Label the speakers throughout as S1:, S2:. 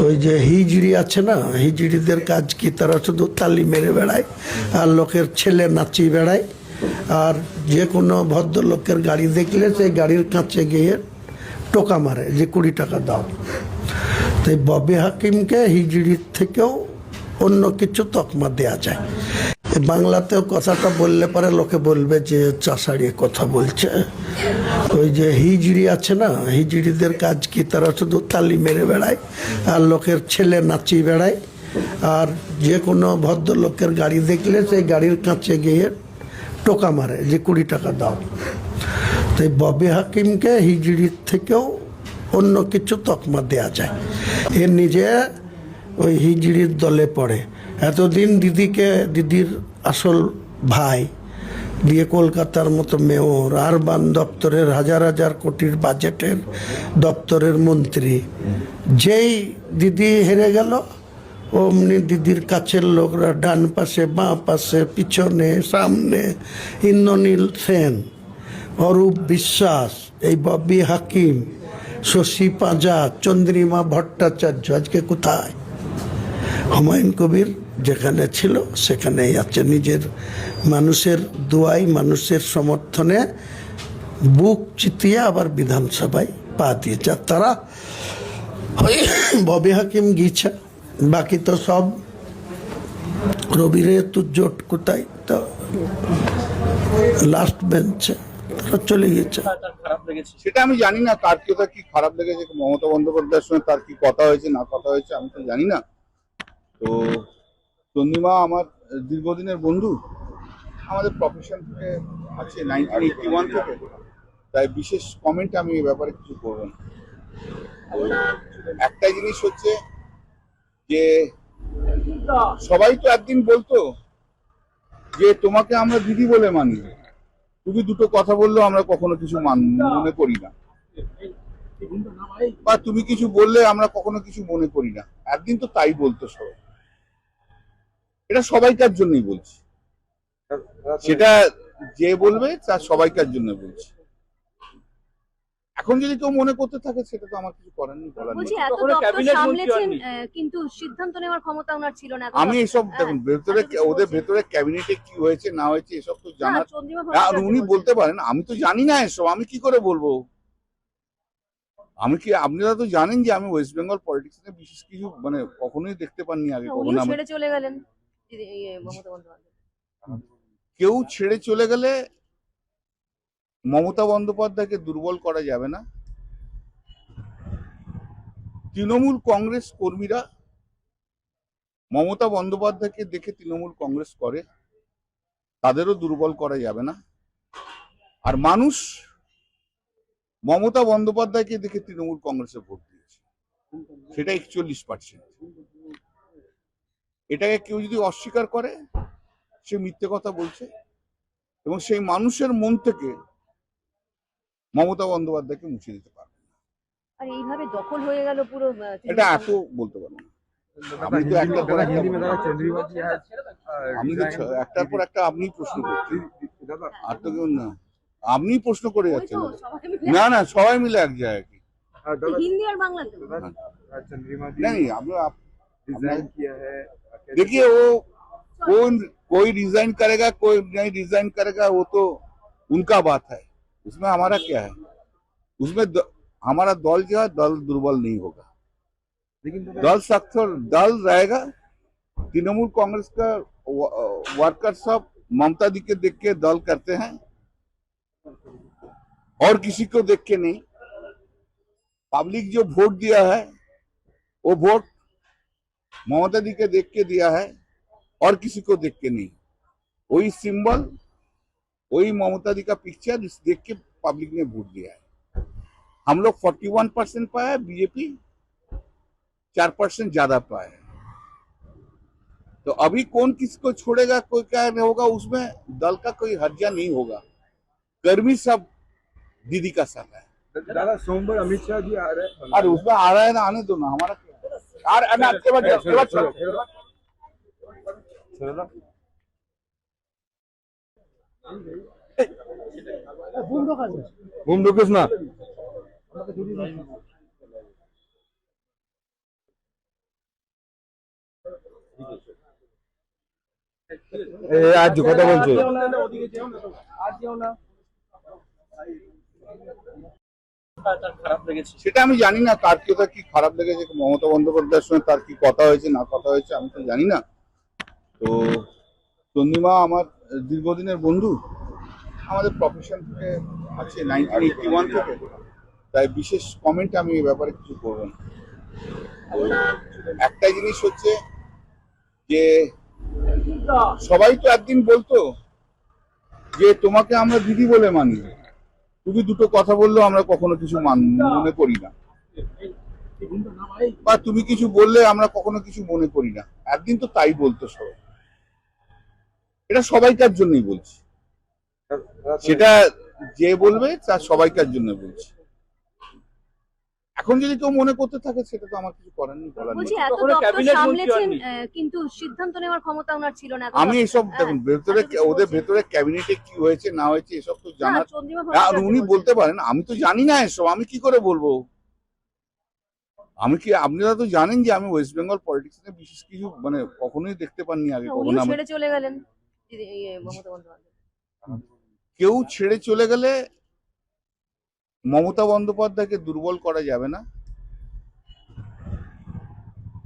S1: ওই যে হিজড়ি আছে না, হিজড়িদের কাজ কি, তারা শুধু তালি মেরে বেড়ায় আর লোকের ছেলে নাচিয়ে বেড়ায়। আর যে কোনো ভদ্রলোকের গাড়ি দেখলে সেই গাড়ির কাছে গিয়ে টোকা মারে যে 20 টাকা দাও। তাই ববি হাকিমকে হিজড়ির থেকেও অন্য কিছু তকমা দেয়া যায়। বাংলাতেও কথাটা বললে পরে লোকে বলবে যে চাষাড়িয়ে কথা বলছে। ওই যে হিজড়ি আছে না, হিজড়িদের কাজ কি, তারা শুধু তালি মেরে বেড়ায় আর লোকের ছেলে নাচিয়ে বেড়ায়। আর যে কোনো ভদ্রলোকের গাড়ি দেখলে সেই গাড়ির কাছে গিয়ে টোকা মারে যে 20 টাকা দাও। তাই ববি হাকিমকে হিজড়ির থেকেও অন্য কিছু তকমা দেয়া যায়। এ নিজে ওই হিজড়ির দলে পড়ে। এতদিন দিদির আসল ভাই দিয়ে কলকাতার মতো মেয়র, আরবান দপ্তরের হাজার হাজার কোটির বাজেটের দপ্তরের মন্ত্রী, যেই দিদি হেরে গেল অমনি দিদির কাছের লোকরা ডান পাশে, বাঁ পাশে, পিছনে, সামনে, ইন্দ্রনীল সেন, অরূপ বিশ্বাস, এই ববি হাকিম, শশী পাঁজা, চন্দ্রিমা ভট্টাচার্য আজকে কোথায়? হুমায়ুন কবির যেখানে ছিল সেখানেই আছে। নিজের মানুষের দোয়াই, মানুষের সমর্থনে বুক চিতিয়ে আবার বিধানসভায় পা দিয়েছে। আর তারা ববি হাকিম গিয়েছে, বাকি তো সব রবিরে তু জোট কোথায়, তো লাস্ট বেঞ্চে তারা চলে গেছে।
S2: সেটা আমি জানি না কার কথা কি খারাপ লেগেছে, মমতা বন্দ্যোপাধ্যায়ের সঙ্গে তার কি কথা হয়েছে না কথা হয়েছে আমি তো জানি না। তো চন্দ্রিমা আমার দীর্ঘদিনের বন্ধু, আমাদের প্রফেশন থেকে আছে 1981 থেকে, তাই বিশেষ কমেন্ট আমি এই ব্যাপারে কিছু করবো না। একটাই জিনিস হচ্ছে যে সবাই তো একদিন বলতো যে তোমাকে আমরা দিদি বলে মানি, তুমি দুটো কথা বললেও আমরা কখনো কিছু মনে করি না, বা তুমি কিছু বললে আমরা কখনো কিছু মনে করি না। একদিন তো তাই বলতো সবাই। এটা সবাইকার জন্যই বলছি, সেটা যে বলবে তার সবাইকার জন্য বলছি। এখন যদি কেউ মনে করতে থাকে সেটা তো আমার কিছু করার নেই, বলার নেই।
S3: কিন্তু সিদ্ধান্ত নেওয়ার ক্ষমতা ওনার ছিল না।
S2: আমি এসব দেখুন ভেতরে ওদের ভেতরে ক্যাবিনেটে কি হয়েছে না হয়েছে এসব তো জানার, উনি বলতে পারেন, আমি তো জানি না এসব, আমি কি করে বলবো? আমি কি, আপনারা তো জানেন যে আমি ওয়েস্ট বেঙ্গল পলিটিক্স এ বিশেষ কিছু মানে কখনোই দেখতে পাননি আগে, কখনো
S3: ছেড়ে চলে গেলেন মমতা বন্দ্যোপাধ্যায়।
S2: কেউ ছেড়ে চলে গেলে মমতা বন্দ্যোপাধ্যায়কে দুর্বল করা যাবে না। তৃণমূল কংগ্রেস কর্মীরা মমতা বন্দ্যোপাধ্যায়কে দেখে তৃণমূল কংগ্রেস করে, তাদেরও দুর্বল করা যাবে না। আর মানুষ মমতা বন্দ্যোপাধ্যায়কে দেখে তৃণমূল কংগ্রেসে ভোট দিয়েছে, সেটা 41%। এটাকে কেউ যদি অস্বীকার করে সে মিথ্যে কথা বলছে, এবং সেই মানুষের মন থেকে মমতা বন্দ্যোপাধ্যায়কে মুছে দিতে পারবে না।
S3: আর এইভাবে দখল হয়ে গেল পুরো,
S2: এটা এত বলতে পারবো না। আমি তো একটার পর একটা একটার পর একটা আপনি প্রশ্ন করছেন, আর তো কেউ না, আপনি প্রশ্ন করে যাচ্ছেন। না না, সবাই মিলে এক জায়গায়
S3: হিন্দি আর বাংলাতে
S2: नहीं। देखिए वो कोई रिजाइन करेगा, कोई नहीं रिजाइन करेगा, वो तो उनका बात है, उसमें हमारा क्या है? उसमें हमारा दल जो है दल दुर्बल नहीं होगा, लेकिन दल सख्त दल रहेगा। तृणमूल कांग्रेस का वर्कर सब ममता दी के देख के दल करते हैं और किसी को देख के नहीं। पब्लिक जो वोट दिया है वो वोट ममता दी के देख के दिया है और किसी को देख के नहीं। वही सिंबल, वही ममता दी का पिक्चर देख के पब्लिक ने वोट दिया है। हम लोग 41% पाए, बीजेपी 4% ज्यादा पाए। तो अभी कौन किसको छोड़ेगा, कोई क्या होगा, उसमें दल का कोई हर्जा नहीं होगा। कर्मी सब दीदी का साथ है।
S4: दादा सोमवार अमित शाह जी आ रहे हैं,
S2: अरे उसमें आ रहा है ना, आने दो ना, हमारा क्या है?
S4: घूम ढुकिस ना। আজ কথা বলছো
S2: সেটা আমি জানি না কার কথা কি খারাপ লেগেছে, মমতা বন্দ্যোপাধ্যায়ের সঙ্গে তার কি কথা হয়েছে না কথা হয়েছে আমি তো জানি না। তো চন্দ্রিমা আমার দীর্ঘদিনের বন্ধু, আমাদের প্রফেশন থেকে আছে 1981 থেকে, তাই বিশেষ কমেন্ট আমি এই ব্যাপারে কিছু করবো না। তো একটা জিনিস হচ্ছে যে সবাই তো একদিন বলতো যে তোমাকে আমরা দিদি বলে মানি, তুমি দুটো কথা বললেও আমরা কখনো কিছু মনে করি না, বা তুমি কিছু বললে আমরা কখনো কিছু মনে করি না, একদিন তো তাই বলতো সবাই। এটা সবাইকার জন্যই বলছি, সেটা যে বলবে তার সবাইকার জন্য বলছি। এখন যদি কেউ মনে করতে থাকে সেটা তো আমার কিছু করার নেই, বলার
S3: বলছি
S2: নেই।
S3: এত দপ্তর সামলেছেন কিন্তু সিদ্ধান্ত নেওয়ার ক্ষমতা ওনার ছিল না।
S2: আমি এসব দেখুন ভেতরে ওদের ভেতরে ক্যাবিনেটে কি হয়েছে না হয়েছে এসব তো জানার,
S3: চন্দ্রিমা
S2: আর উনি বলতে পারেন, আমি তো জানি না এসব, আমি কি করে বলবো? আমি কি, আপনারা তো জানেন যে আমি ওয়েস্ট বেঙ্গল পলিটিক্সে বিশেষ কিছু মানে কখনোই দেখতে পাননি আগে, কখনো
S3: উনিও
S2: আমি
S3: ছেড়ে চলে গেলেন মমতা বন্দ্যোপাধ্যায়।
S2: কেউ ছেড়ে চলে গেলে মমতা বন্দ্যোপাধ্যায়কে দুর্বল করা যাবে না।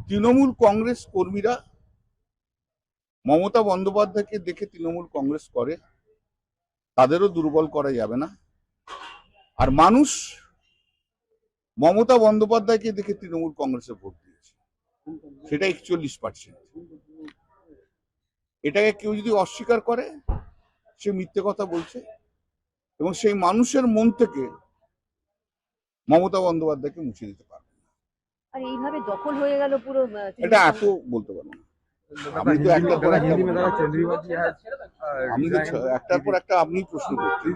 S2: তৃণমূল কংগ্রেস কর্মীরা মমতা বন্দ্যোপাধ্যায়কে দেখে তৃণমূল কংগ্রেস করে, তাদেরও দুর্বল করা যাবে না। আর মানুষ মমতা বন্দ্যোপাধ্যায়কে দেখে তৃণমূল কংগ্রেসে ভোট দিয়েছে, সেটা 41%। এটাকে কেউ যদি অস্বীকার করে সে মিথ্যে কথা বলছে, এবং সেই মানুষের মন থেকে মমতা বন্দ্যোপাধ্যায়কে মুছে দিতে পারবে না।
S3: আর এইভাবে দখল হয়ে গেল পুরো
S2: এটা এত বলতে পারবো না। আমি তো একটার পর একটা
S4: चंद्रिमा जी आज
S2: আমি তো একটার পর একটা আপনি প্রশ্ন করছেন,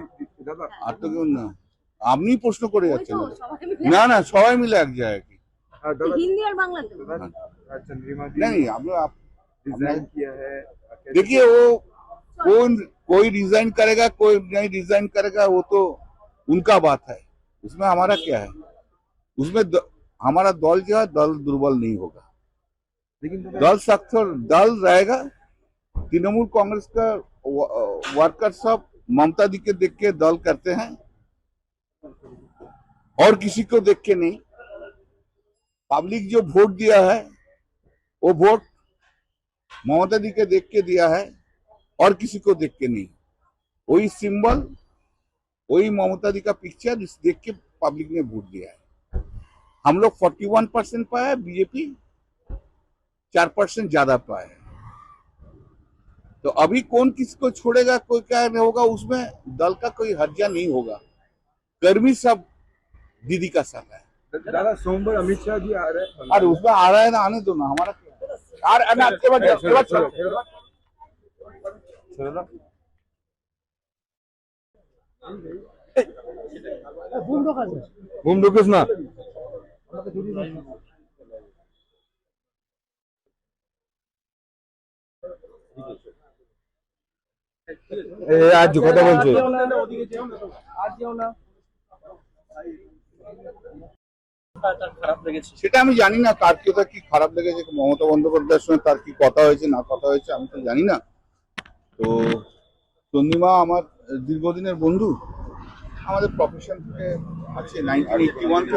S2: আর তো কেউ না, আপনি প্রশ্ন করে যাচ্ছেন। না না, সবাই মিলে এক জায়গায়।
S3: হিন্দি আর বাংলাতে।
S4: चंद्रिमा जी
S2: नहीं
S4: डिजाइन किया है
S2: देखिए वो कौन, कोई रिजाइन करेगा कोई नहीं रिजाइन करेगा, वो तो उनका बात है, उसमें हमारा क्या है? उसमें हमारा दल जो है दल दुर्बल नहीं होगा,
S4: लेकिन
S2: दल सख्त दल रहेगा। तृणमूल कांग्रेस का वर्कर सब ममता दी के देख के दल करते हैं और किसी को देख के नहीं। पब्लिक जो वोट दिया है वो वोट ममता दी के देख के दिया है और किसी को देख के नहीं। वही सिंबल, वही ममता दी का पिक्चर देख के पब्लिक ने वोट दिया है। हम लोग 41% पाए, बीजेपी 4% ज्यादा पाए। तो अभी कौन किसको छोड़ेगा, कोई क्या होगा, उसमें दल का कोई हर्जा नहीं होगा। कर्मी सब दीदी का साथ है।
S4: दादा सोमवार अमित शाह जी आ रहे हैं
S2: और उसमें आ रहा है ना, आने दो ना, हमारा क्या है? और के बाद
S4: घूम ढुकिस ना आज কথা বলছো
S2: সেটা আমি জানি না কার কথা কি খারাপ লেগেছে, মমতা বন্দ্যোপাধ্যায়ের সঙ্গে তার কি কথা হয়েছে না কথা হয়েছে আমি তো জানি না। তো চন্দ্রিমা আমার দীর্ঘদিনের বন্ধু, আমাদের প্রফেশন থেকে আছে 1981 থেকে,